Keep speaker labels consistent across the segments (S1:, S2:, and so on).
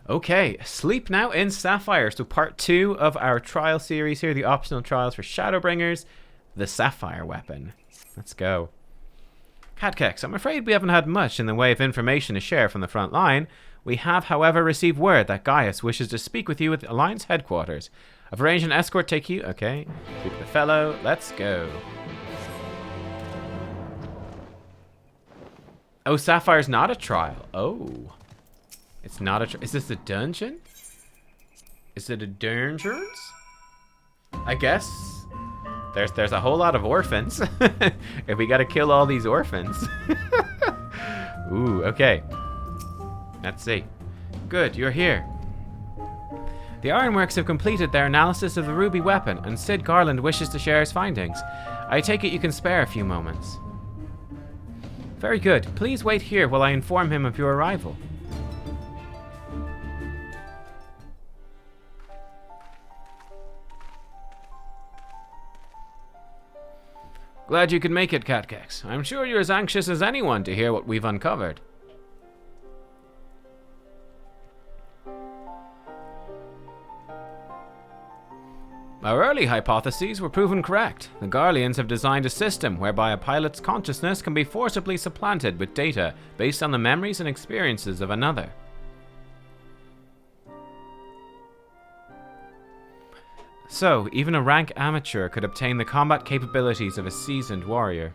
S1: Okay, Sleep Now in Sapphire. So part 2 of our trial series here, the optional trials for Shadowbringers, the Sapphire weapon. Let's go. Catkeks, I'm afraid we haven't had much in the way of information to share from the front line. We have, however, received word that Gaius wishes to speak with you at the Alliance headquarters. I've arranged an escort take you. Okay, keep the fellow. Let's go. Oh, Sapphire's not a trial. Oh. It's not a... Is this a dungeon? Is it a dungeon? I guess. There's a whole lot of orphans. If we gotta kill all these orphans. Ooh, okay. Let's see. Good, you're here. The Ironworks have completed their analysis of the ruby weapon, and Sid Garland wishes to share his findings. I take it you can spare a few moments. Very good. Please wait here while I inform him of your arrival. Glad you could make it, Catkeks. I'm sure you're as anxious as anyone to hear what we've uncovered. Our early hypotheses were proven correct. The Garleans have designed a system whereby a pilot's consciousness can be forcibly supplanted with data based on the memories and experiences of another. So, even a rank amateur could obtain the combat capabilities of a seasoned warrior.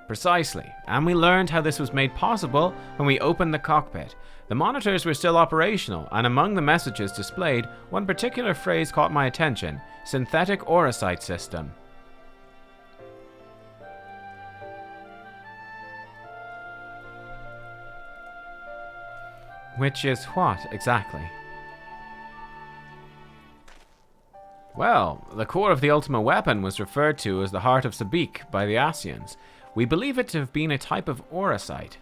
S1: Precisely, and we learned how this was made possible when we opened the cockpit. The monitors were still operational, and among the messages displayed, one particular phrase caught my attention: synthetic orosite system. Which is what, exactly? Well, the core of the Ultima weapon was referred to as the Heart of Sabik by the Asians. We believe it to have been a type of orosite.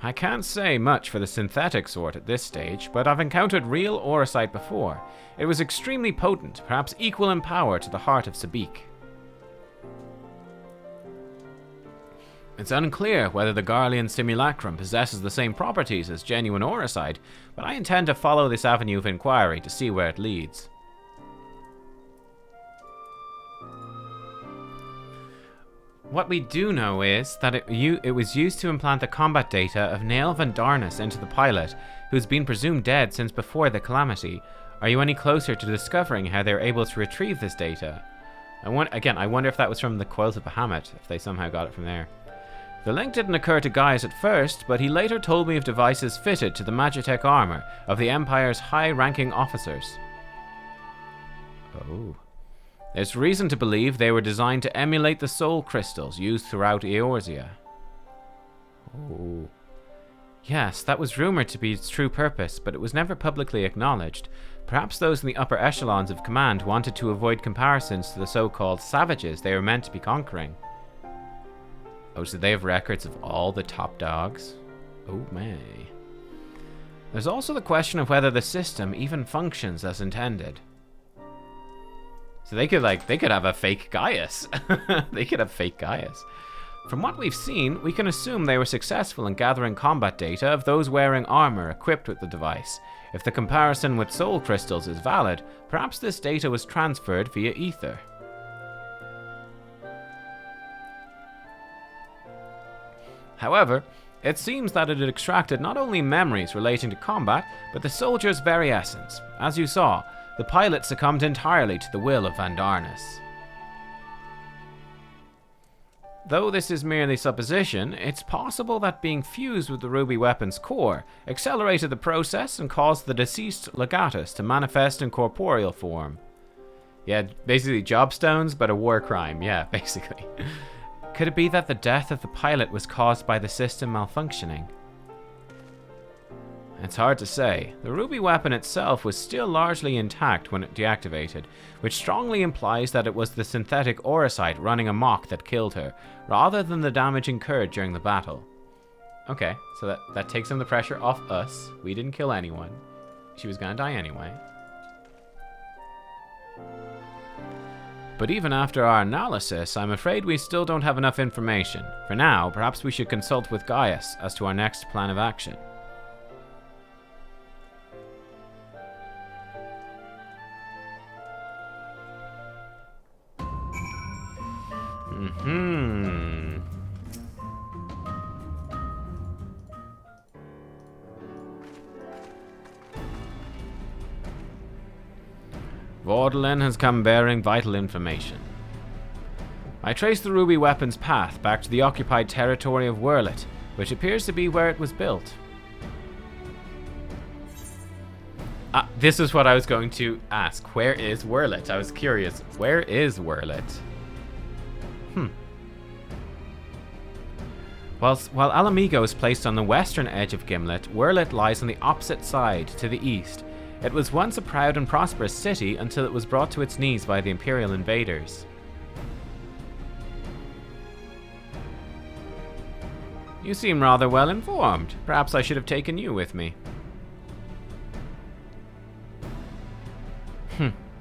S1: I can't say much for the synthetic sort at this stage, but I've encountered real orosite before. It was extremely potent, perhaps equal in power to the Heart of Sabik. It's unclear whether the Garlean simulacrum possesses the same properties as genuine orosite, but I intend to follow this avenue of inquiry to see where it leads. What we do know is that it was used to implant the combat data of Nael van Darnus into the pilot, who's been presumed dead since before the calamity. Are you any closer to discovering how they were able to retrieve this data? I wonder if that was from the Coils of Bahamut, if they somehow got it from there. The link didn't occur to Gaius at first, but he later told me of devices fitted to the Magitech armor of the Empire's high-ranking officers. Oh. There's reason to believe they were designed to emulate the soul crystals used throughout Eorzea. Oh. Yes, that was rumored to be its true purpose, but it was never publicly acknowledged. Perhaps those in the upper echelons of command wanted to avoid comparisons to the so-called savages they were meant to be conquering. Oh, so they have records of all the top dogs? Oh, may. There's also the question of whether the system even functions as intended. So they could have a fake Gaius. They could have fake Gaius. From what we've seen, we can assume they were successful in gathering combat data of those wearing armor equipped with the device. If the comparison with soul crystals is valid, perhaps this data was transferred via ether. However, it seems that it had extracted not only memories relating to combat, but the soldier's very essence. As you saw, the pilot succumbed entirely to the will of Van Darnus. Though this is merely supposition, it's possible that being fused with the ruby weapon's core accelerated the process and caused the deceased legatus to manifest in corporeal form. Yeah, basically jobstones, but a war crime, yeah, basically. Could it be that the death of the pilot was caused by the system malfunctioning? It's hard to say. The ruby weapon itself was still largely intact when it deactivated, which strongly implies that it was the synthetic orosite running amok that killed her, rather than the damage incurred during the battle. Okay, so that takes some of the pressure off us. We didn't kill anyone. She was gonna die anyway. But even after our analysis, I'm afraid we still don't have enough information. For now, perhaps we should consult with Gaius as to our next plan of action. Vaudelin has come bearing vital information. I traced the ruby weapon's path back to the occupied territory of Wurlet, which appears to be where it was built. This is what I was going to ask. Where is Wurlet? I was curious. Where is Wurlet? While Alamigo is placed on the western edge of Gimlet, Wurlet lies on the opposite side, to the east. It was once a proud and prosperous city until it was brought to its knees by the Imperial invaders. You seem rather well informed. Perhaps I should have taken you with me.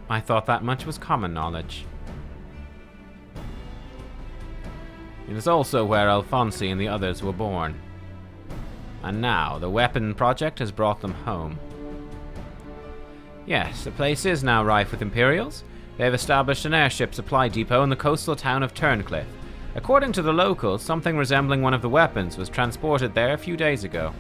S1: I thought that much was common knowledge. It is also where Alfonsi and the others were born. And now, the weapon project has brought them home. Yes, the place is now rife with Imperials. They have established an airship supply depot in the coastal town of Turncliffe. According to the locals, something resembling one of the weapons was transported there a few days ago.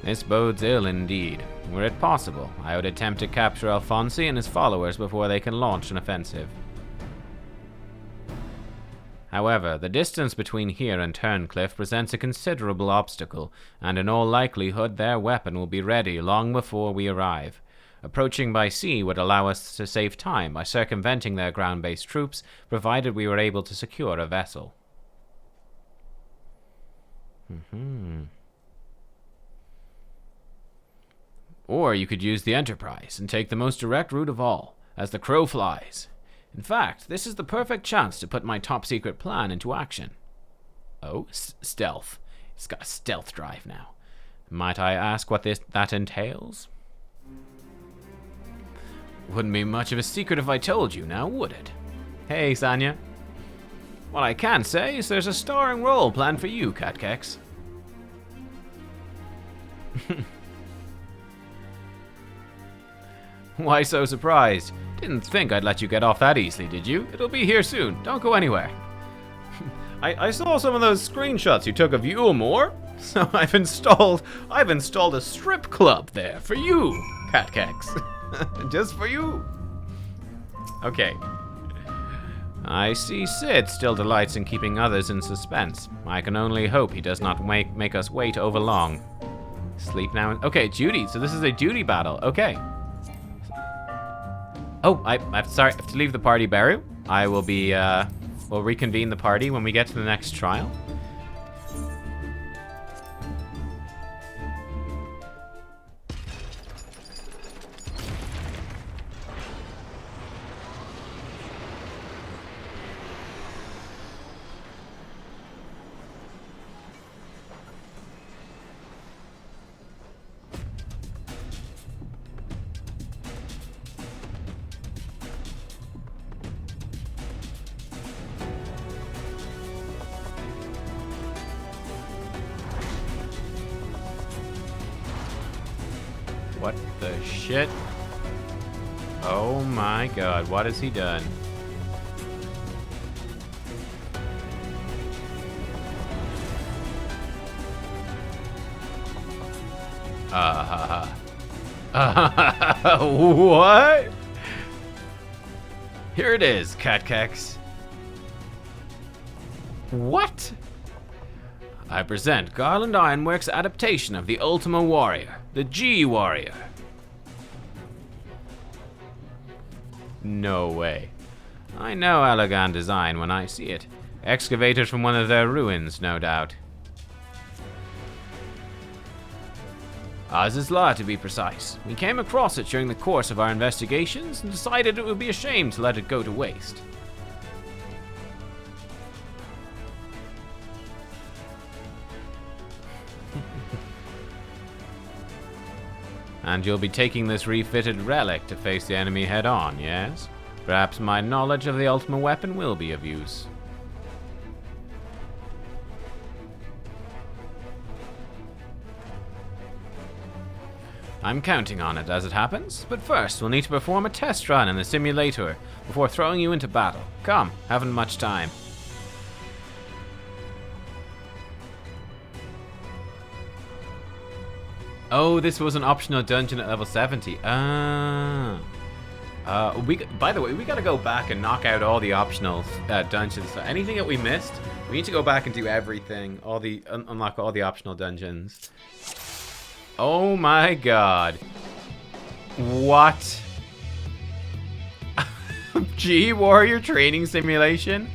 S1: This bodes ill indeed. Were it possible, I would attempt to capture Alfonsi and his followers before they can launch an offensive. However, the distance between here and Turncliffe presents a considerable obstacle, and in all likelihood their weapon will be ready long before we arrive. Approaching by sea would allow us to save time by circumventing their ground-based troops, provided we were able to secure a vessel. Or you could use the Enterprise and take the most direct route of all, as the crow flies. In fact, this is the perfect chance to put my top-secret plan into action. Oh, stealth. It's got a stealth drive now. Might I ask what that entails? Wouldn't be much of a secret if I told you now, would it? Hey, Sanya. What I can say is there's a starring role planned for you, Nubkeks. Why so surprised? Didn't think I'd let you get off that easily, did you? It'll be here soon. Don't go anywhere. I saw some of those screenshots you took of Yulmore, so I've installed a strip club there for you, Nubkeks. Just for you. Okay. I see Sid still delights in keeping others in suspense. I can only hope he does not make us wait over long. Sleep now. Okay, duty. So this is a duty battle. Okay. Oh, I'm sorry. I have to leave the party, Baru. I will be, we'll reconvene the party when we get to the next trial. What the shit? Oh my god, what has he done? What? Here it is, Nubkeks. What? I present Garland Ironworks' adaptation of the Ultima Warrior, the G-Warrior. No way. I know elegant design when I see it. Excavated from one of their ruins, no doubt. Azizla, to be precise. We came across it during the course of our investigations and decided it would be a shame to let it go to waste. And you'll be taking this refitted relic to face the enemy head-on, yes? Perhaps my knowledge of the ultimate weapon will be of use. I'm counting on it as it happens, but first we'll need to perform a test run in the simulator before throwing you into battle. Come, haven't much time. Oh, this was an optional dungeon at level 70. By the way, we gotta go back and knock out all the optional dungeons. So anything that we missed, we need to go back and do everything. Unlock all the optional dungeons. Oh my god. What? G-Warrior training simulation?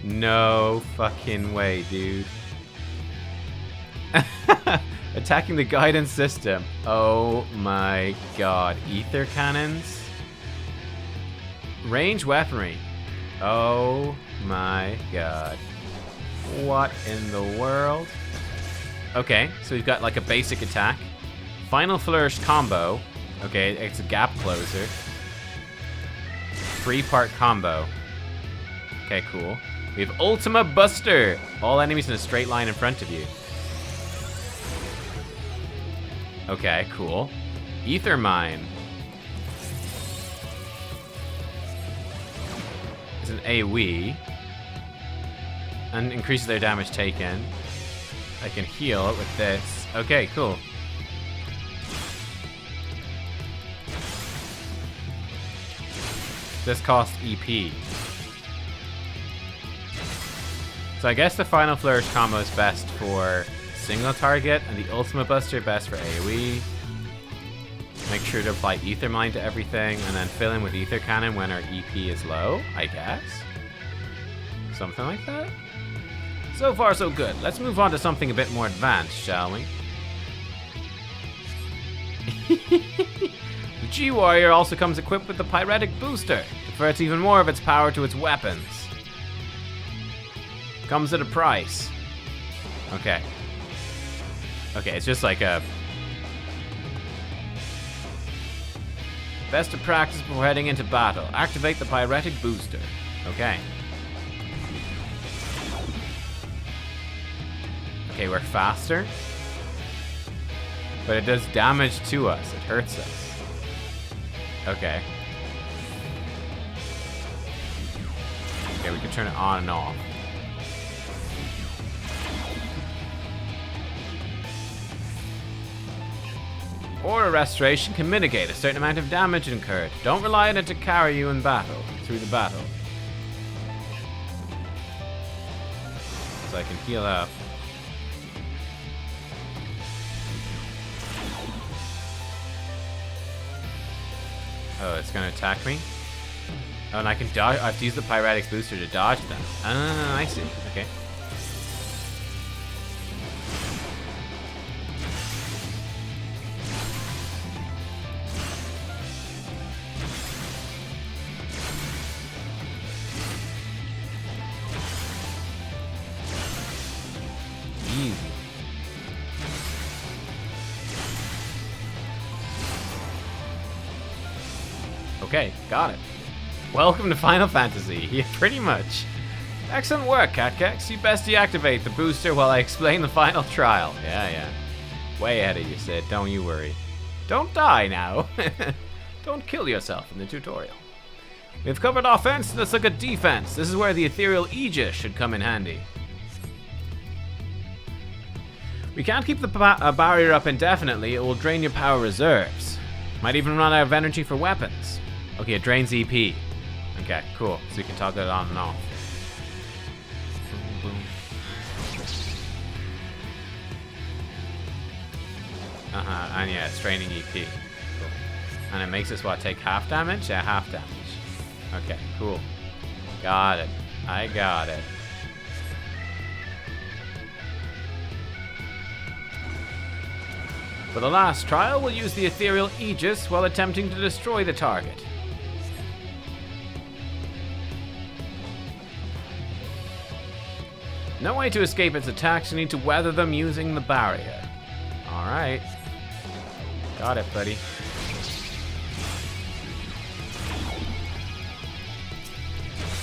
S1: No fucking way, dude. Attacking the guidance system. Oh my god. Ether cannons? Range weaponry. Oh my god. What in the world? Okay, so we've got like a basic attack. Final Flourish combo. Okay, it's a gap closer. 3-part combo. Okay, cool. We have Ultima Buster. All enemies in a straight line in front of you. Okay, cool. Ether Mine. It's an AoE. And increases their damage taken. I can heal with this. Okay, cool. This costs EP. So I guess the Final Flourish combo is best for single target, and the Ultimate Buster best for AoE. Make sure to apply Ether Mine to everything, and then fill in with Ether Cannon when our EP is low, I guess. Something like that. So far, so good. Let's move on to something a bit more advanced, shall we? The G-Warrior also comes equipped with the Pyretic Booster, to convert even more of its power to its weapons. Comes at a price. Okay. Okay, it's just like a... Best to practice before heading into battle. Activate the Pyretic Booster. Okay. Okay, we're faster. But it does damage to us. It hurts us. Okay. Okay, we can turn it on and off. Aura Restoration can mitigate a certain amount of damage incurred. Don't rely on it to carry you in battle, through the battle. So I can heal up. Oh, it's gonna attack me? Oh, and I can dodge. I have to use the Pyretic Booster to dodge them. Ah, I see. Okay. Easy. Okay, got it. Welcome to Final Fantasy. Yeah, pretty much. Excellent work, Catkex. You best deactivate the booster while I explain the final trial. Yeah. Way ahead of you, Sid. Don't you worry. Don't die now. Don't kill yourself in the tutorial. We've covered offense, let's look at defense. This is where the ethereal Aegis should come in handy. We can't keep the barrier up indefinitely. It will drain your power reserves. Might even run out of energy for weapons. Okay, it drains EP. Okay, cool. So you can toggle it on and off. Boom, boom. And yeah, it's draining EP. Cool. And it makes us what, take half damage? Yeah, half damage. Okay, cool. Got it. I got it. For the last trial, we'll use the ethereal Aegis while attempting to destroy the target. No way to escape its attacks, you need to weather them using the barrier. Alright. Got it, buddy.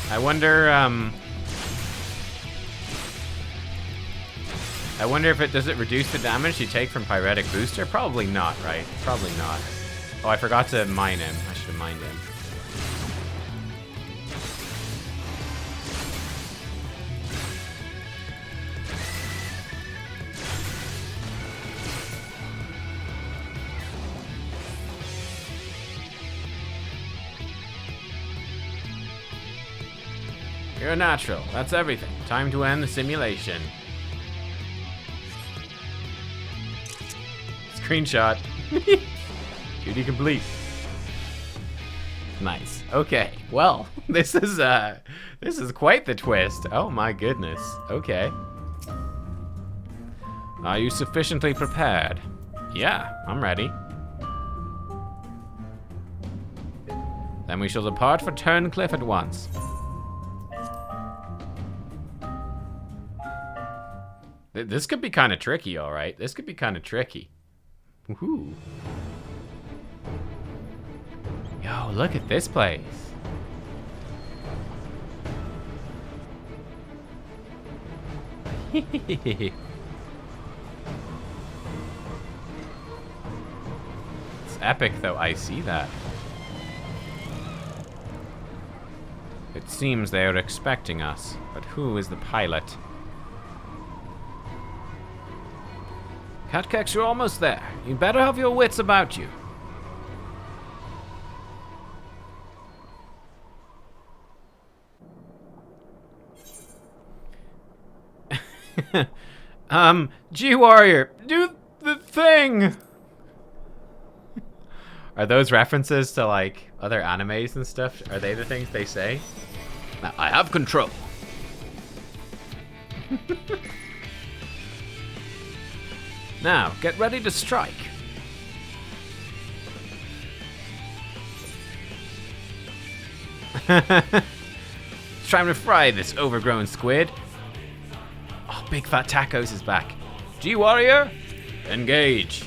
S1: I wonder if it does it reduce the damage you take from Pyretic Booster? Probably not, right? Probably not. Oh, I forgot to mine him. I should have mined him. You're a natural. That's everything. Time to end the simulation. Screenshot. Duty complete. Nice. Okay. Well, this is quite the twist. Oh my goodness. Okay. Are you sufficiently prepared? Yeah, I'm ready. Then we shall depart for Turncliffe at once. This could be kind of tricky, all right. This could be kind of tricky. Woohoo. Yo, look at this place. It's epic, though. I see that. It seems they are expecting us, but who is the pilot? Nubkeks, you're almost there. You better have your wits about you. G-Warrior, do the thing! Are those references to, like, other animes and stuff? Are they the things they say? Now, I have control. Now, get ready to strike. It's time to fry this overgrown squid. Oh, Big Fat Tacos is back. G-Warrior, engage.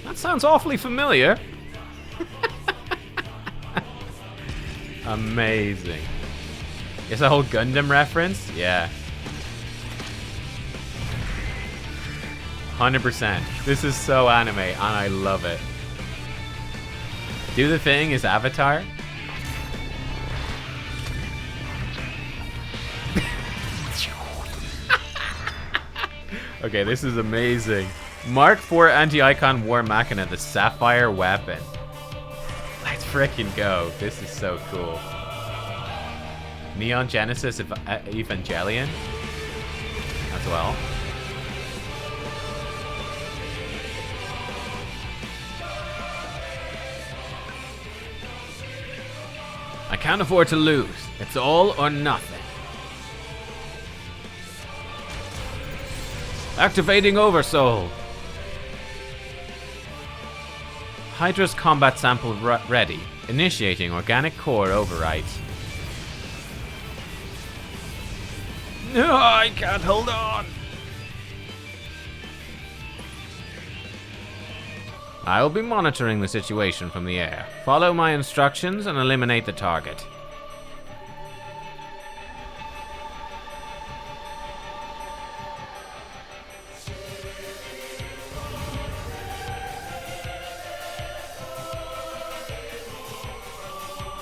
S1: That sounds awfully familiar. Amazing. It's a whole Gundam reference? Yeah. 100%. This is so anime, and I love it. Do the thing is Avatar. Okay, this is amazing. Mark IV Anti-Icon War Machina, the Sapphire weapon. Let's frickin' go. This is so cool. Neon Genesis Evangelion as well. I can't afford to lose. It's all or nothing. Activating Oversoul. Hydra's combat sample ready. Initiating organic core override. No, I can't hold on. I'll be monitoring the situation from the air. Follow my instructions and eliminate the target.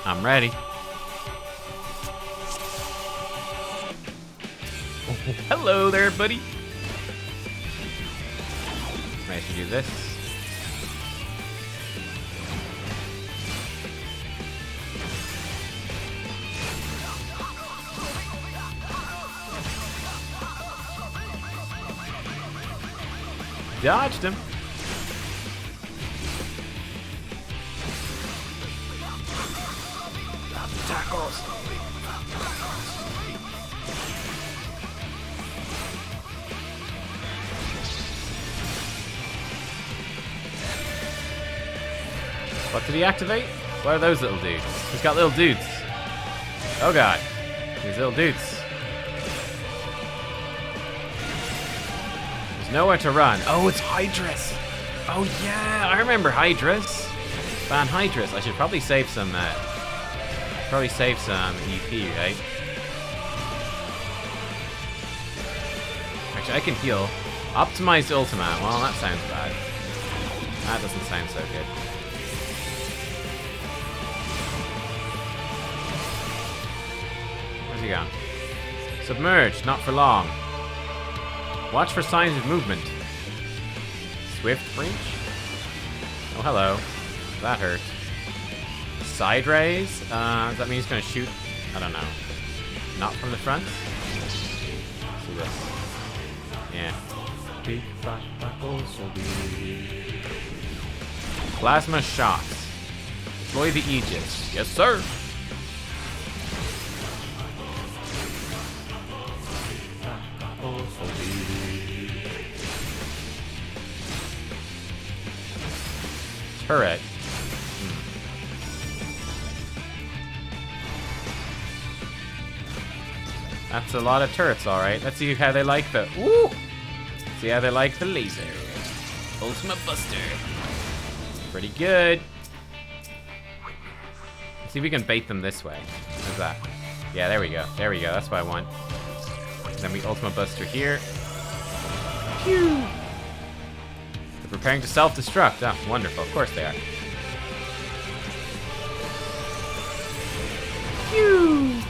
S1: I'm ready. Hello there, buddy. Ready to do this. Dodged him. Tackles. What did he activate? What are those little dudes? He's got little dudes. Oh god. These little dudes. There's nowhere to run. Oh, it's Hydras. Oh yeah, I remember Hydras. Ban Hydras. I should probably save some. EP, right? Actually, I can heal. Optimized Ultima. Well, that sounds bad. That doesn't sound so good. Where's he gone? Submerged, not for long. Watch for signs of movement. Swift breach? Oh, hello. That hurt. Side rays? Does that mean he's gonna shoot? I don't know. Not from the front? Let's do this. Yeah. Plasma shots. Deploy the Aegis. Yes, sir. Turret. That's a lot of turrets, alright. Let's see how they like the... Woo! See how they like the laser. Ultimate Buster. Pretty good. Let's see if we can bait them this way. How's that? Yeah, there we go. There we go. That's what I want. And then we Ultimate Buster here. Pew! They're preparing to self-destruct. Oh, wonderful. Of course they are. Pew!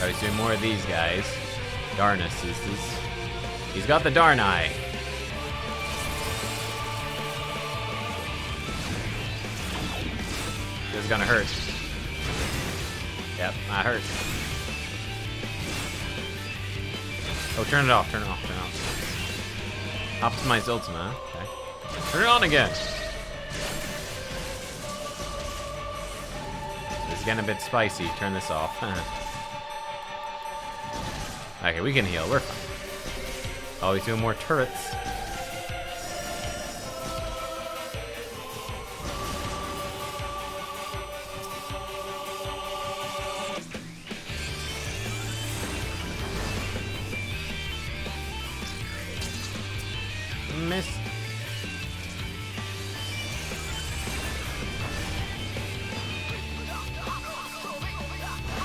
S1: Oh, he's doing more of these guys. Darnus is this. He's got the darn eye. This is gonna hurt. Yep, that hurts. Oh, turn it off, turn it off, turn it off. Optimize Ultima, okay. Turn it on again. This is getting a bit spicy. Turn this off. Okay, we can heal. We're fine. Oh, he's doing more turrets. Miss.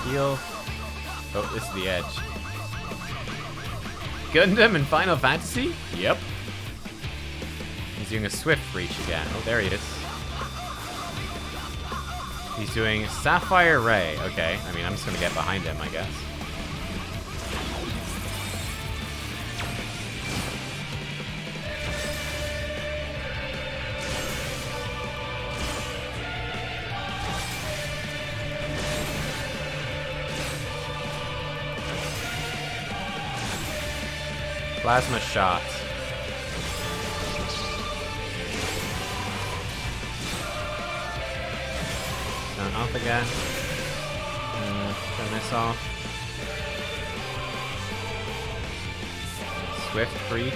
S1: Heal. Oh, this is the edge. Gundam in Final Fantasy? Yep. He's doing a swift breach again. Oh, there he is. He's doing Sapphire Ray. Okay, I mean, I'm just gonna get behind him, I guess. Plasma shots. Turn off again. Turn this off. Swift breach.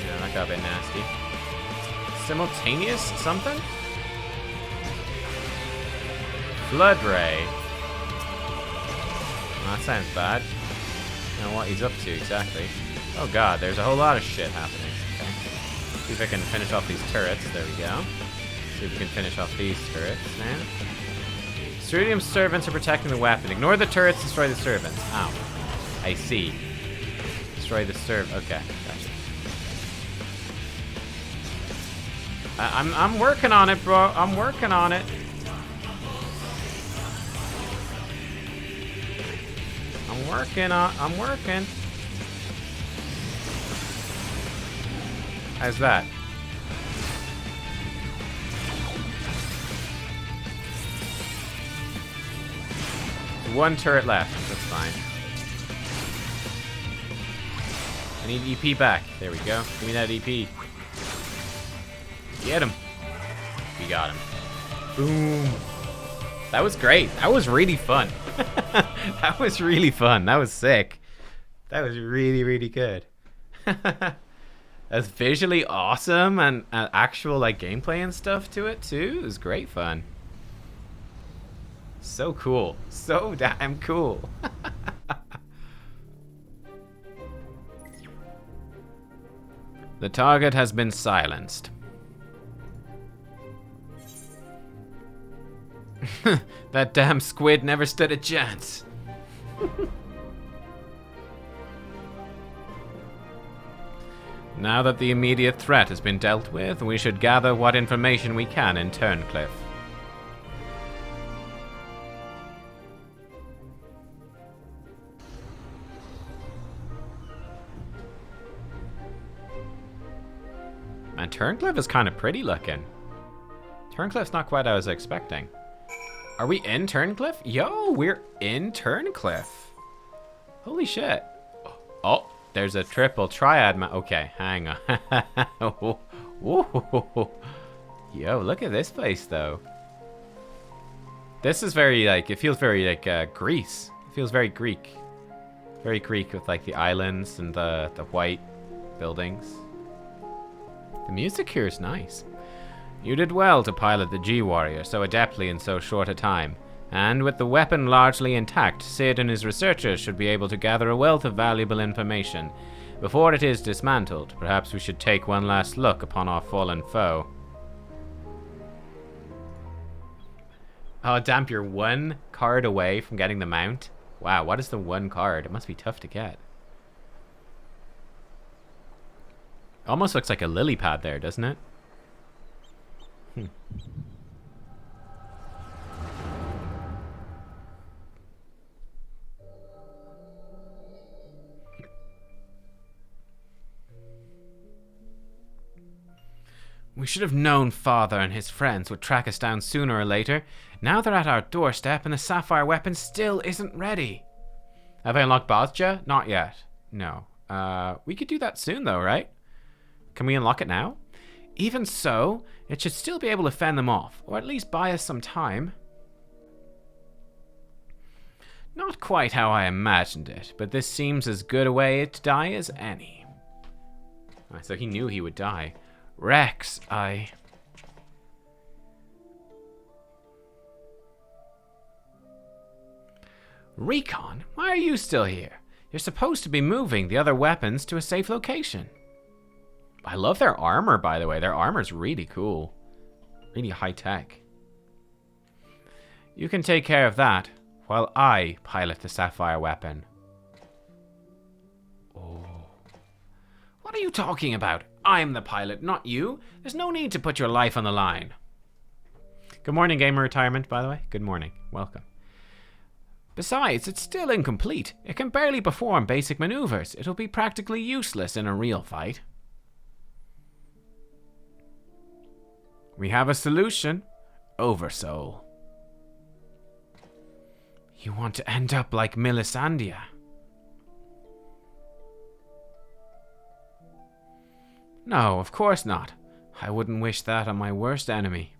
S1: Yeah, that got a bit nasty. Simultaneous something? Flood ray. Oh, that sounds bad. I don't know what he's up to exactly. Oh god, there's a whole lot of shit happening. Okay. See if I can finish off these turrets. There we go. See if we can finish off these turrets now. Ceruleum servants are protecting the weapon. Ignore the turrets, destroy the servants. Ow. I see. Destroy the okay, gotcha. I'm working on it, bro. I'm working on it. I'm working. How's that? One turret left. That's fine. I need EP back. There we go. Give me that EP. Get him. We got him. Boom. That was great. That was really fun. That was really fun. That was sick. That was really, really good. That's visually awesome and actual like gameplay and stuff to it too. It was great fun. So cool. So damn cool. The target has been silenced. That damn squid never stood a chance. Now that the immediate threat has been dealt with, we should gather what information we can in Turncliffe. And Turncliffe is kind of pretty looking. Turncliffe's not quite what I was expecting. Are we in Turncliffe? Yo, we're in Turncliffe. Holy shit. Oh, there's a triple triad. Okay, hang on. Yo, look at this place, though. This is very, like, it feels very, like, Greece. It feels very Greek. Very Greek with, like, the islands and the white buildings. The music here is nice. You did well to pilot the G-Warrior so adeptly in so short a time, and with the weapon largely intact, Sid and his researchers should be able to gather a wealth of valuable information. Before it is dismantled, perhaps we should take one last look upon our fallen foe. Oh, damn, you're one card away from getting the mount? Wow, what is the one card? It must be tough to get. Almost looks like a lily pad there, doesn't it? We should have known Father and his friends would track us down sooner or later. Now they're at our doorstep and the Sapphire weapon still isn't ready. Have I unlocked Bozja? Not yet. No. We could do that soon though, right? Can we unlock it now? Even so, it should still be able to fend them off, or at least buy us some time. Not quite how I imagined it, but this seems as good a way to die as any. So he knew he would die. Rex, Recon, why are you still here? You're supposed to be moving the other weapons to a safe location. I love their armor, by the way. Their armor's really cool. Really high-tech. You can take care of that, while I pilot the Sapphire weapon. Oh. What are you talking about? I'm the pilot, not you. There's no need to put your life on the line. Good morning, Gamer Retirement, by the way. Good morning. Welcome. Besides, it's still incomplete. It can barely perform basic maneuvers. It'll be practically useless in a real fight. We have a solution. Oversoul. You want to end up like Melisandre? No, of course not. I wouldn't wish that on my worst enemy.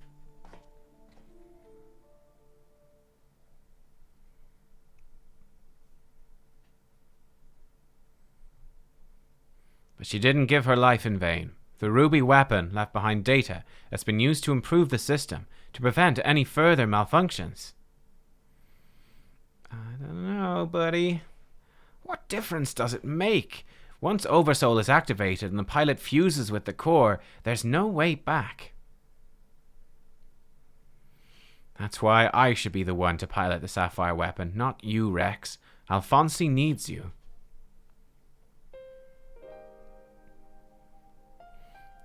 S1: But she didn't give her life in vain. The ruby weapon left behind data that's been used to improve the system, to prevent any further malfunctions. I don't know, buddy. What difference does it make? Once Oversoul is activated and the pilot fuses with the core, there's no way back. That's why I should be the one to pilot the Sapphire weapon, not you, Rex. Alfonsi needs you.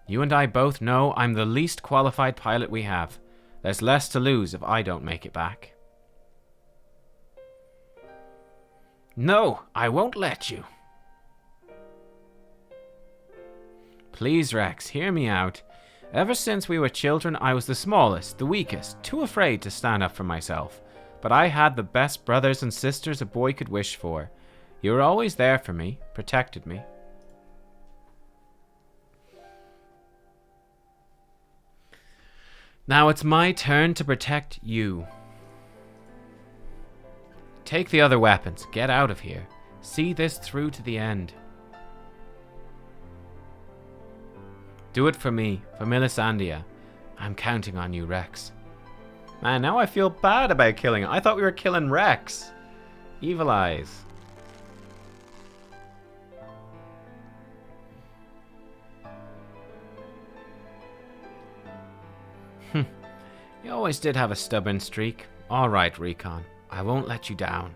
S1: You and I both know I'm the least qualified pilot we have. There's less to lose if I don't make it back. No, I won't let you. Please, Rex, hear me out. Ever since we were children, I was the smallest, the weakest, too afraid to stand up for myself. But I had the best brothers and sisters a boy could wish for. You were always there for me, protected me. Now it's my turn to protect you. Take the other weapons, get out of here. See this through to the end. Do it for me, for Melisandre. I'm counting on you, Rex. Man, now I feel bad about killing him. I thought we were killing Rex. Evil Eyes. You always did have a stubborn streak. All right, Recon. I won't let you down.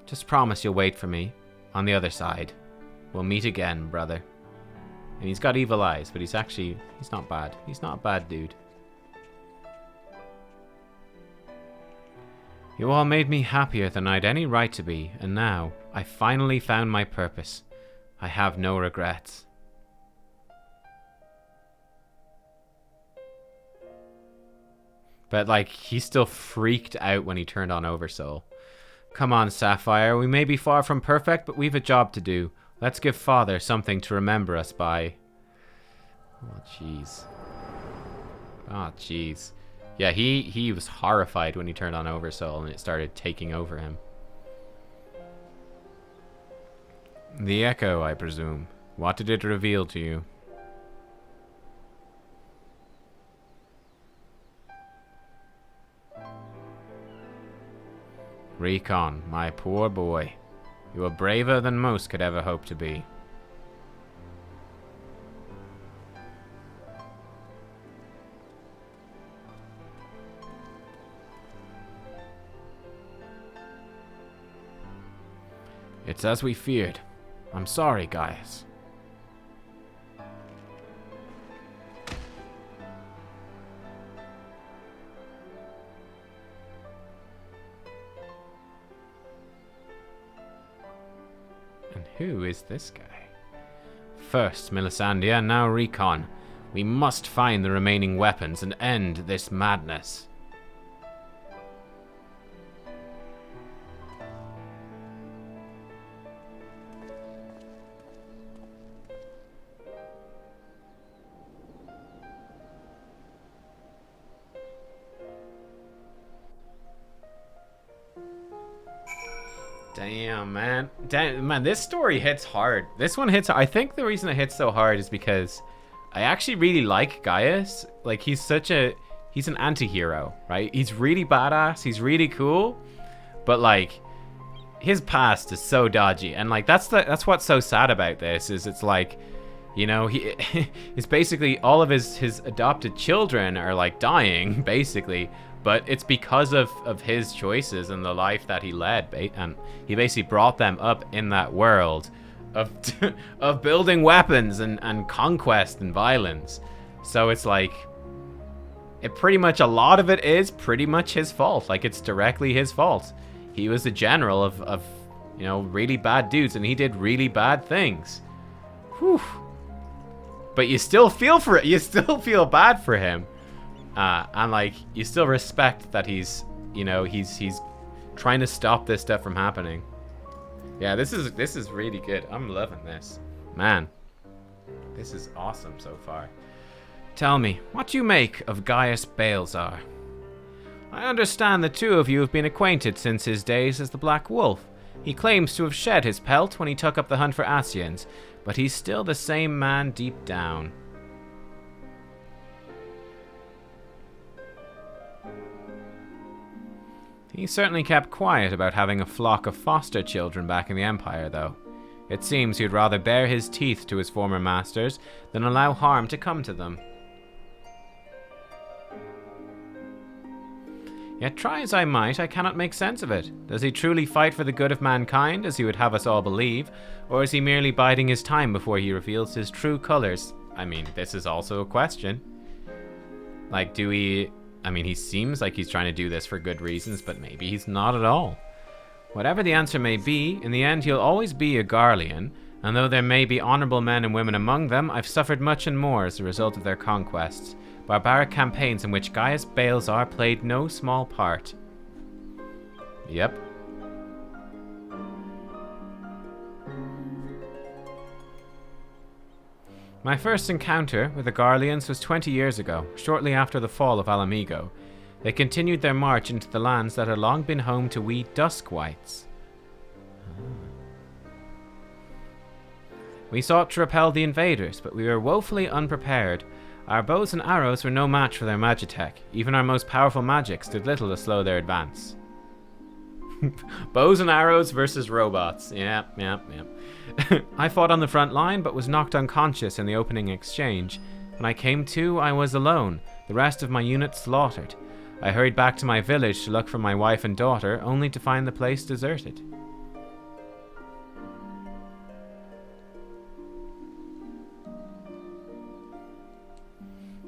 S1: Just promise you'll wait for me on the other side. We'll meet again, brother. And he's got evil eyes, but he's not bad. He's not a bad dude. You all made me happier than I'd any right to be, and now I finally found my purpose. I have no regrets. But, like, he's still freaked out when he turned on Oversoul. Come on, Sapphire. We may be far from perfect, but we've a job to do. Let's give Father something to remember us by. Oh, jeez. Oh, jeez. Yeah, he was horrified when he turned on Oversoul and it started taking over him. The Echo, I presume. What did it reveal to you? Recon, my poor boy. You are braver than most could ever hope to be. It's as we feared. I'm sorry, Gaius. And who is this guy? First Melisandre, now Recon. We must find the remaining weapons and end this madness. Damn, man. Damn, man, this story hits hard. This one hits. I think the reason it hits so hard is because I actually really like Gaius. Like, he's an anti-hero, right? He's really badass. He's really cool. But, like, his past is so dodgy. And, like, that's what's so sad about this is it's like, you know, it's basically all of his adopted children are, like, dying, basically. But it's because of his choices and the life that he led, and he basically brought them up in that world of of building weapons and conquest and violence. So it's like, it pretty much, a lot of it is pretty much his fault. Like, it's directly his fault. He was a general of you know, really bad dudes, and he did really bad things. Whew. But you still feel for it. You still feel bad for him. And like, you still respect that he's, you know, he's trying to stop this stuff from happening. Yeah, this is really good. I'm loving this. Man, this is awesome so far. Tell me, what do you make of Gaius Balezar? I understand the two of you have been acquainted since his days as the Black Wolf. He claims to have shed his pelt when he took up the hunt for Ascians, but he's still the same man deep down. He certainly kept quiet about having a flock of foster children back in the Empire, though. It seems he'd rather bare his teeth to his former masters than allow harm to come to them. Yet try as I might, I cannot make sense of it. Does he truly fight for the good of mankind, as he would have us all believe, or is he merely biding his time before he reveals his true colors? I mean, this is also a question. Like, I mean, he seems like he's trying to do this for good reasons, but maybe he's not at all. Whatever the answer may be, in the end he'll always be a Garlean, and though there may be honorable men and women among them, I've suffered much and more as a result of their conquests. Barbaric campaigns in which Gaius Balezar played no small part. Yep. My first encounter with the Garleans was 20 years ago, shortly after the fall of Alamigo. They continued their march into the lands that had long been home to we Dusk Whites. We sought to repel the invaders, but we were woefully unprepared. Our bows and arrows were no match for their magitech. Even our most powerful magics did little to slow their advance. Bows and arrows versus robots. Yep. I fought on the front line, but was knocked unconscious in the opening exchange. When I came to, I was alone, the rest of my unit slaughtered. I hurried back to my village to look for my wife and daughter, only to find the place deserted.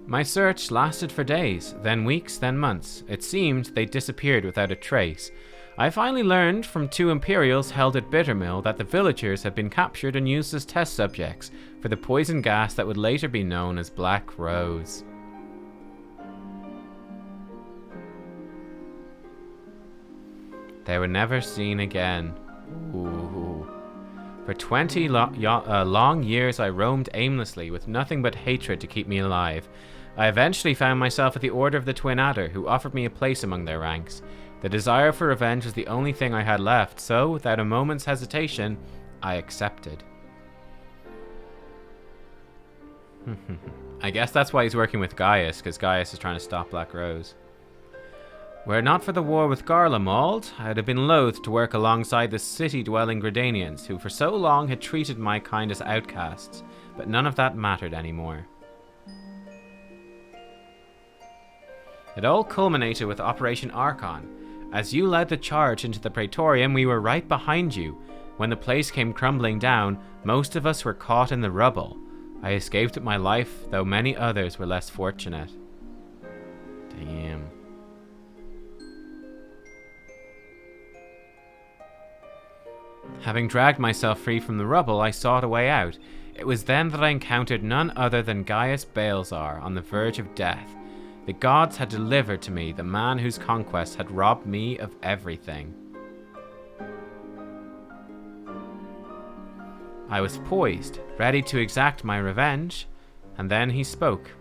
S1: My search lasted for days, then weeks, then months. It seemed they disappeared without a trace. I finally learned from 2 Imperials held at Bittermill that the villagers had been captured and used as test subjects for the poison gas that would later be known as Black Rose. They were never seen again. Ooh. For 20 long years I roamed aimlessly with nothing but hatred to keep me alive. I eventually found myself at the Order of the Twin Adder, who offered me a place among their ranks. The desire for revenge was the only thing I had left, so without a moment's hesitation, I accepted. I guess that's why he's working with Gaius, because Gaius is trying to stop Black Rose. Were it not for the war with Garlemald, I would have been loath to work alongside the city-dwelling Gridanians, who for so long had treated my kind as outcasts, but none of that mattered anymore. It all culminated with Operation Archon. As you led the charge into the Praetorium, we were right behind you. When the place came crumbling down, most of us were caught in the rubble. I escaped with my life, though many others were less fortunate. Damn. Having dragged myself free from the rubble, I sought a way out. It was then that I encountered none other than Gaius Balezar on the verge of death. The gods had delivered to me the man whose conquest had robbed me of everything. I was poised, ready to exact my revenge, and then he spoke.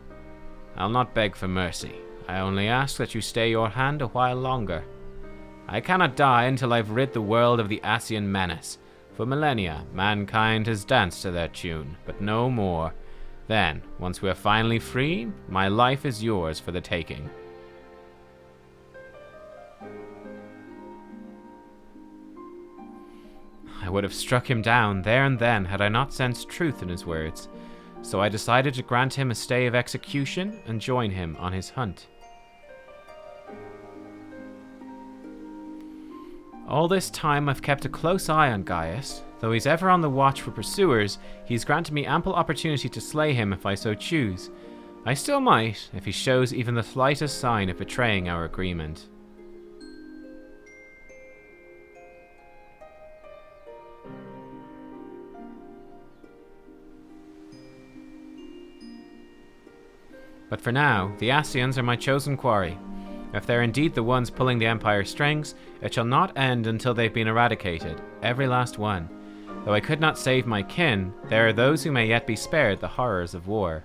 S1: I'll not beg for mercy. I only ask that you stay your hand a while longer. I cannot die until I've rid the world of the Ascian menace. For millennia, mankind has danced to their tune, but no more. Then, once we are finally free, my life is yours for the taking. I would have struck him down there and then had I not sensed truth in his words, so I decided to grant him a stay of execution and join him on his hunt. All this time I've kept a close eye on Gaius. Though he's ever on the watch for pursuers, he's granted me ample opportunity to slay him if I so choose. I still might, if he shows even the slightest sign of betraying our agreement. But for now, the Ascians are my chosen quarry. If they're indeed the ones pulling the Empire's strings, it shall not end until they've been eradicated, every last one. Though I could not save my kin, there are those who may yet be spared the horrors of war.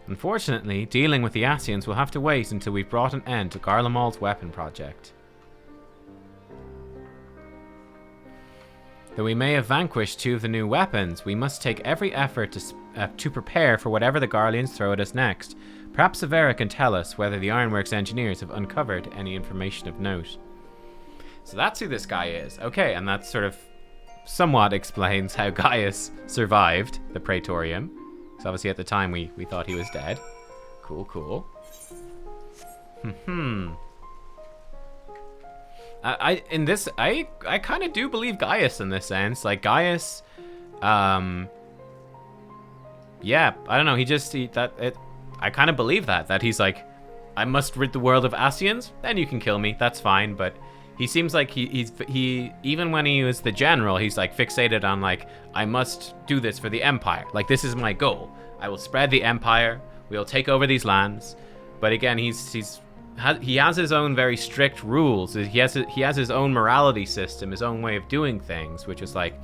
S1: Unfortunately, dealing with the Ascians will have to wait until we've brought an end to Garlemald's weapon project. Though we may have vanquished 2 of the new weapons, we must take every effort to prepare for whatever the Garleans throw at us next. Perhaps Severa can tell us whether the Ironworks engineers have uncovered any information of note. So that's who this guy is. Okay, and that sort of somewhat explains how Gaius survived the Praetorium. Because obviously at the time we thought he was dead. Cool. I kind of do believe Gaius in this sense. Like Gaius, yeah, I don't know. I kind of believe that he's like, I must rid the world of Ascians. Then you can kill me. That's fine. But he seems like he even when he was the general, he's like fixated on like, I must do this for the Empire. Like this is my goal. I will spread the Empire. We'll take over these lands. But again, he has his own very strict rules. He has his own morality system, his own way of doing things, which is like,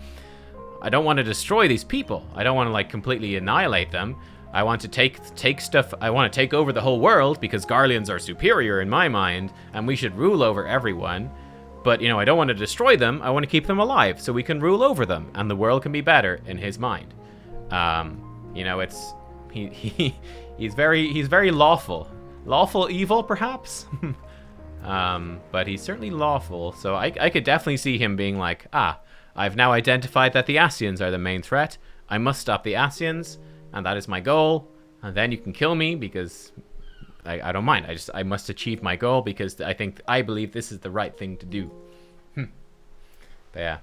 S1: I don't want to destroy these people. I don't want to like completely annihilate them, I want to take stuff. I want to take over the whole world because Garleans are superior in my mind, and we should rule over everyone. But, you know, I don't want to destroy them. I want to keep them alive so we can rule over them, and the world can be better in his mind. You know, it's he's very lawful evil, perhaps. But he's certainly lawful. So I could definitely see him being like, I've now identified that the Ascians are the main threat. I must stop the Ascians, and that is my goal. And then you can kill me because I don't mind. I must achieve my goal because I believe this is the right thing to do. But yeah.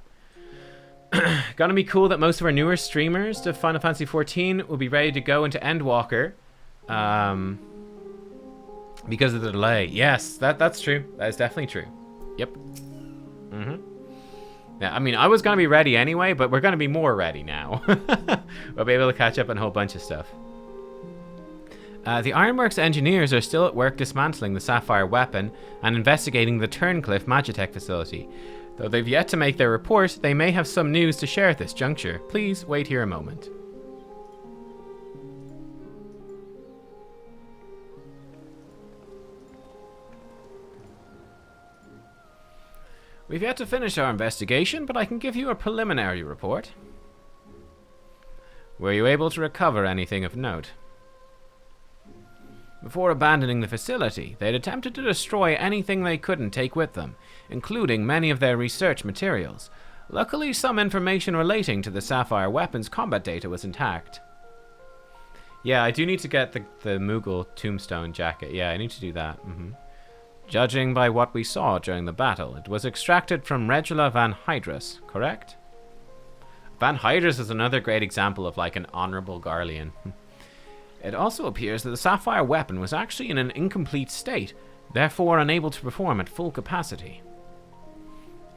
S1: Gonna be cool that most of our newer streamers to Final Fantasy XIV will be ready to go into Endwalker. Because of the delay. Yes, that's true. That is definitely true. Yep. Yeah, I mean, I was gonna be ready anyway, but we're gonna be more ready now. We'll be able to catch up on a whole bunch of stuff. The Ironworks engineers are still at work dismantling the Sapphire weapon and investigating the Turncliffe Magitech facility. Though they've yet to make their report, they may have some news to share at this juncture. Please wait here a moment. We've yet to finish our investigation, but I can give you a preliminary report. Were you able to recover anything of note? Before abandoning the facility, they'd attempted to destroy anything they couldn't take with them, including many of their research materials. Luckily, some information relating to the Sapphire weapon's combat data was intact. Yeah, I do need to get the Moogle tombstone jacket. Yeah, I need to do that. Judging by what we saw during the battle, it was extracted from Regula Van Hydrus, correct? Van Hydrus is another great example of like an honorable Garlean. It also appears that the Sapphire weapon was actually in an incomplete state, therefore unable to perform at full capacity.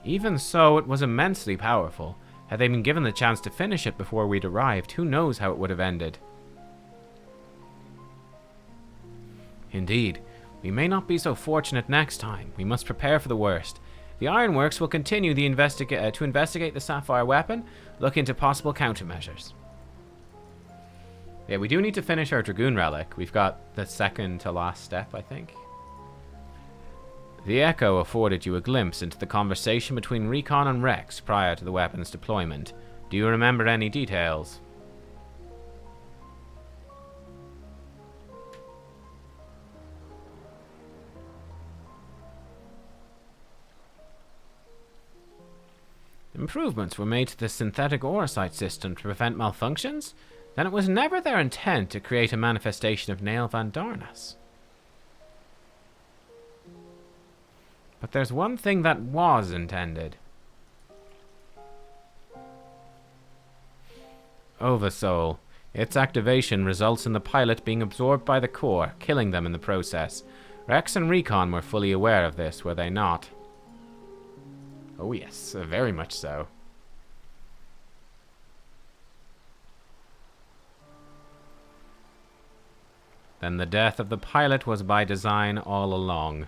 S1: Even so, it was immensely powerful. Had they been given the chance to finish it before we'd arrived, who knows how it would have ended. Indeed. We may not be so fortunate next time. We must prepare for the worst. The Ironworks will continue to investigate the Sapphire weapon, look into possible countermeasures. Yeah, we do need to finish our Dragoon Relic. We've got the second to last step, I think. The Echo afforded you a glimpse into the conversation between Recon and Rex prior to the weapon's deployment. Do you remember any details? Improvements were made to the synthetic Orosite system to prevent malfunctions? Then it was never their intent to create a manifestation of Nail Van Darnus. But there's one thing that was intended. Oversoul. Its activation results in the pilot being absorbed by the core, killing them in the process. Rex and Recon were fully aware of this, were they not? Oh yes, very much so. Then the death of the pilot was by design all along.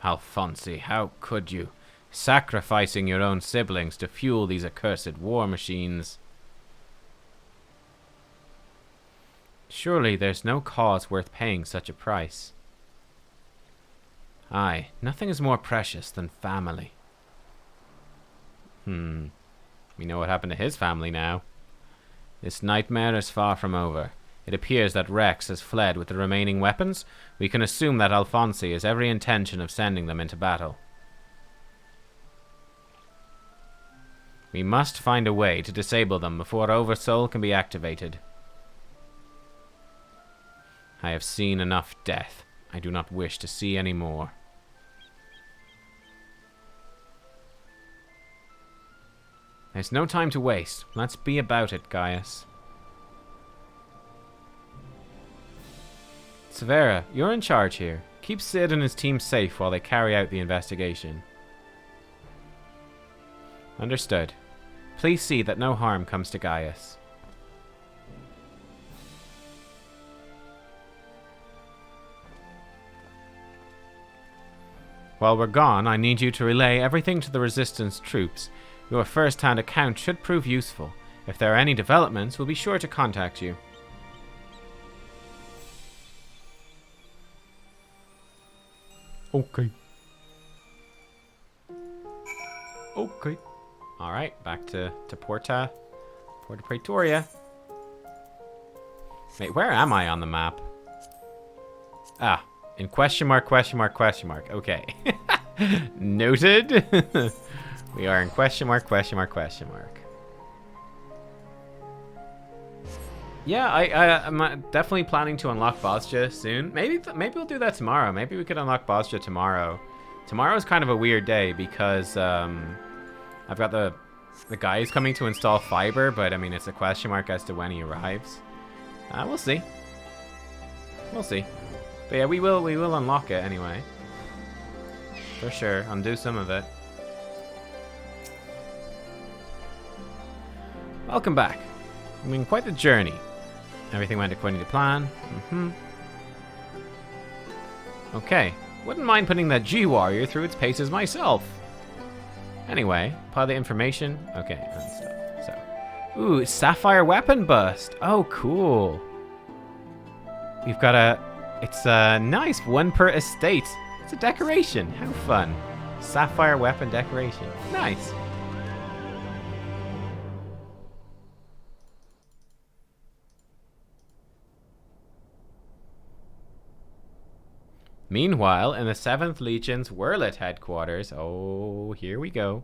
S1: Alfonsi, how could you? Sacrificing your own siblings to fuel these accursed war machines. Surely there's no cause worth paying such a price. Aye, nothing is more precious than family. We know what happened to his family now. This nightmare is far from over. It appears that Rex has fled with the remaining weapons. We can assume that Alfonsi has every intention of sending them into battle. We must find a way to disable them before Oversoul can be activated. I have seen enough death. I do not wish to see any more. There's no time to waste. Let's be about it, Gaius. Severa, you're in charge here. Keep Sid and his team safe while they carry out the investigation. Understood. Please see that no harm comes to Gaius. While we're gone, I need you to relay everything to the Resistance troops. Your first-hand account should prove useful. If there are any developments, we'll be sure to contact you. Okay. Okay. Alright, back to Porta Praetoria. Wait, where am I on the map? Ah, in question mark, question mark, question mark. Okay. Noted. We are in question mark, question mark, question mark. Yeah, I'm definitely planning to unlock Bosja soon. Maybe we'll do that tomorrow. Maybe we could unlock Bosja tomorrow. Tomorrow's kind of a weird day because I've got the guy who's coming to install fiber, but I mean it's a question mark as to when he arrives. We'll see. We'll see. But yeah, we will unlock it anyway. For sure. Undo some of it. Welcome back. I mean, quite the journey. Everything went according to plan. Okay. Wouldn't mind putting that G-Warrior through its paces myself. Anyway, pile the information. Okay, and stuff. So, ooh, Sapphire weapon bust. Oh, cool. We've got it's a nice one per estate. It's a decoration. How fun. Sapphire weapon decoration. Nice. Meanwhile, in the 7th Legion's Wurlet headquarters, oh, here we go.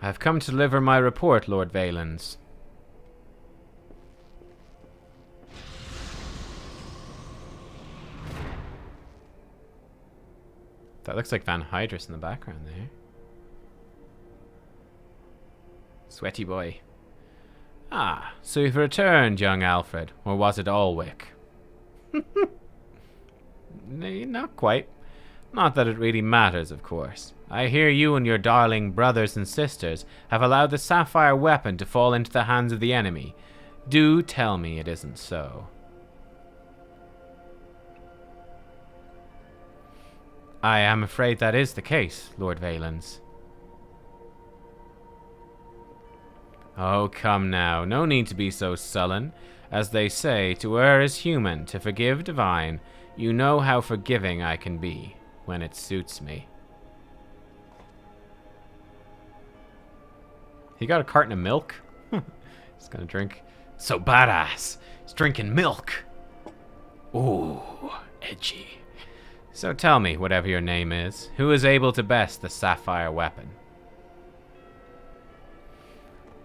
S1: I've come to deliver my report, Lord Valens. That looks like Van Hydrus in the background there. Sweaty boy. Ah, so you've returned, young Alfred. Or was it Alwick? Not quite. Not that it really matters, of course. I hear you and your darling brothers and sisters have allowed the Sapphire weapon to fall into the hands of the enemy. Do tell me it isn't so. I am afraid that is the case, Lord Valens. Oh, come now. No need to be so sullen. As they say, to err is human, to forgive divine. You know how forgiving I can be when it suits me. He got a carton of milk. He's gonna drink. So badass. He's drinking milk. Ooh, edgy. So tell me, whatever your name is, who is able to best the Sapphire weapon?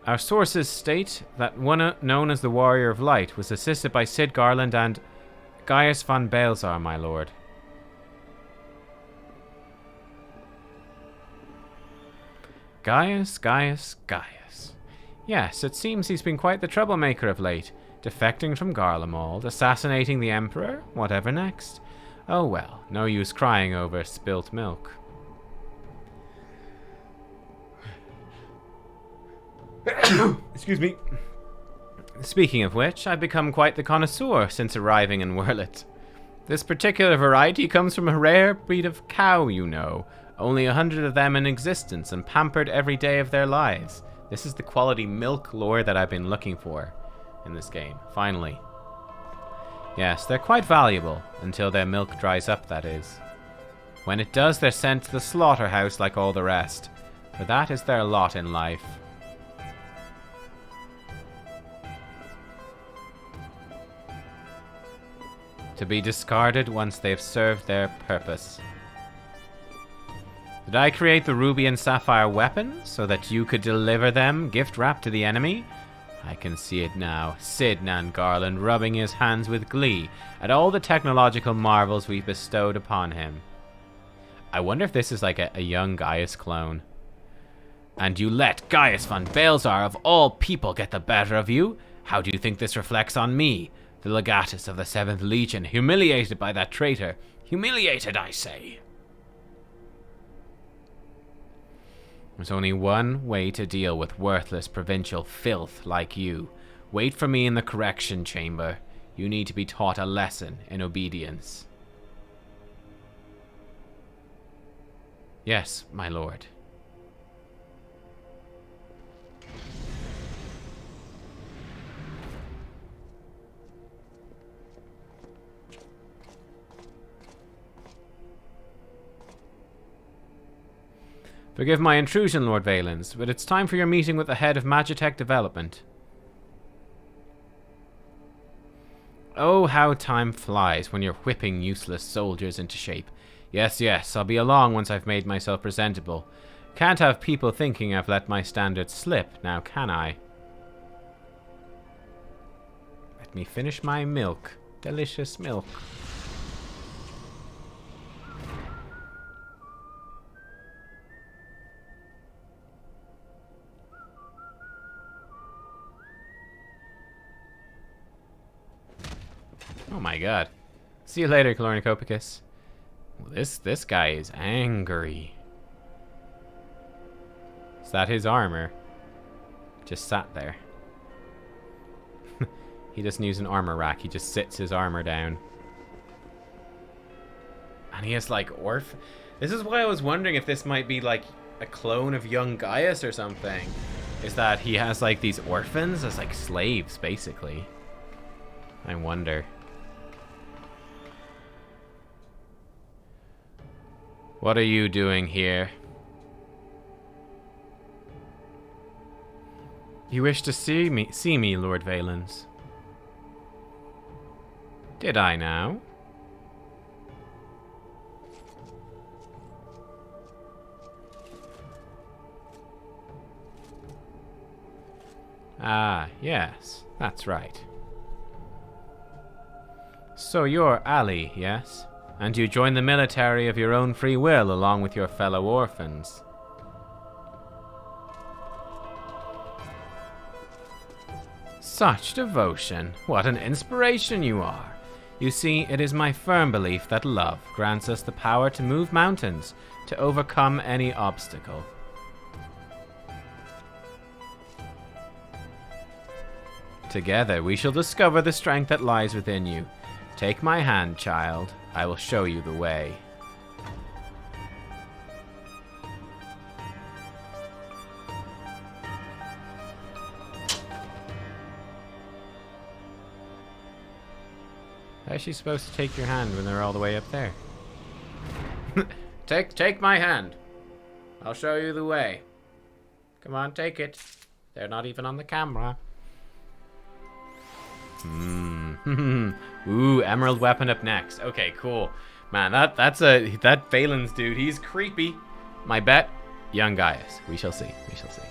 S1: Our sources state that one known as the Warrior of Light was assisted by Cid Garland and Gaius von Balezar, my lord. Gaius. Yes, it seems he's been quite the troublemaker of late, defecting from Garlemald, assassinating the Emperor, whatever next. Oh well, no use crying over spilt milk. Excuse me. Speaking of which, I've become quite the connoisseur since arriving in Wurlet. This particular variety comes from a rare breed of cow, you know. Only 100 of them in existence and pampered every day of their lives. This is the quality milk lore that I've been looking for in this game, finally. Yes, they're quite valuable, until their milk dries up, that is. When it does, they're sent to the slaughterhouse like all the rest, for that is their lot in life. To be discarded once they've served their purpose. Did I create the ruby and sapphire weapon so that you could deliver them gift-wrapped to the enemy? I can see it now. Cid Nan Garland rubbing his hands with glee at all the technological marvels we've bestowed upon him. I wonder if this is like a young Gaius clone. And you let Gaius von Balezar of all people get the better of you? How do you think this reflects on me? The legatus of the 7th Legion, humiliated by that traitor. Humiliated, I say. There's only one way to deal with worthless provincial filth like you. Wait for me in the correction chamber. You need to be taught a lesson in obedience. Yes, my lord. Forgive my intrusion, Lord Valens, but it's time for your meeting with the head of Magitech Development. Oh, how time flies when you're whipping useless soldiers into shape. Yes, yes, I'll be along once I've made myself presentable. Can't have people thinking I've let my standards slip, now can I? Let me finish my milk. Delicious milk. Oh my god. See you later, Chlornicopicus. This guy is angry. Is that his armor? Just sat there. He doesn't use an armor rack, he just sits his armor down. And he has like This is why I was wondering if this might be like a clone of young Gaius or something. Is that he has like these orphans as like slaves, basically. I wonder. What are you doing here? You wish to see me, Lord Valens. Did I now? Ah, yes, that's right. So you're Ali, yes? And you join the military of your own free will along with your fellow orphans. Such devotion. What an inspiration you are. You see, it is my firm belief that love grants us the power to move mountains, to overcome any obstacle. Together we shall discover the strength that lies within you. Take my hand, child. I will show you the way. How is she supposed to take your hand when they're all the way up there? Take my hand. I'll show you the way. Come on, take it. They're not even on the camera. Ooh, emerald weapon up next. Okay, cool. Man, that Valens dude, he's creepy. My bet, young Gaius. We shall see. We shall see.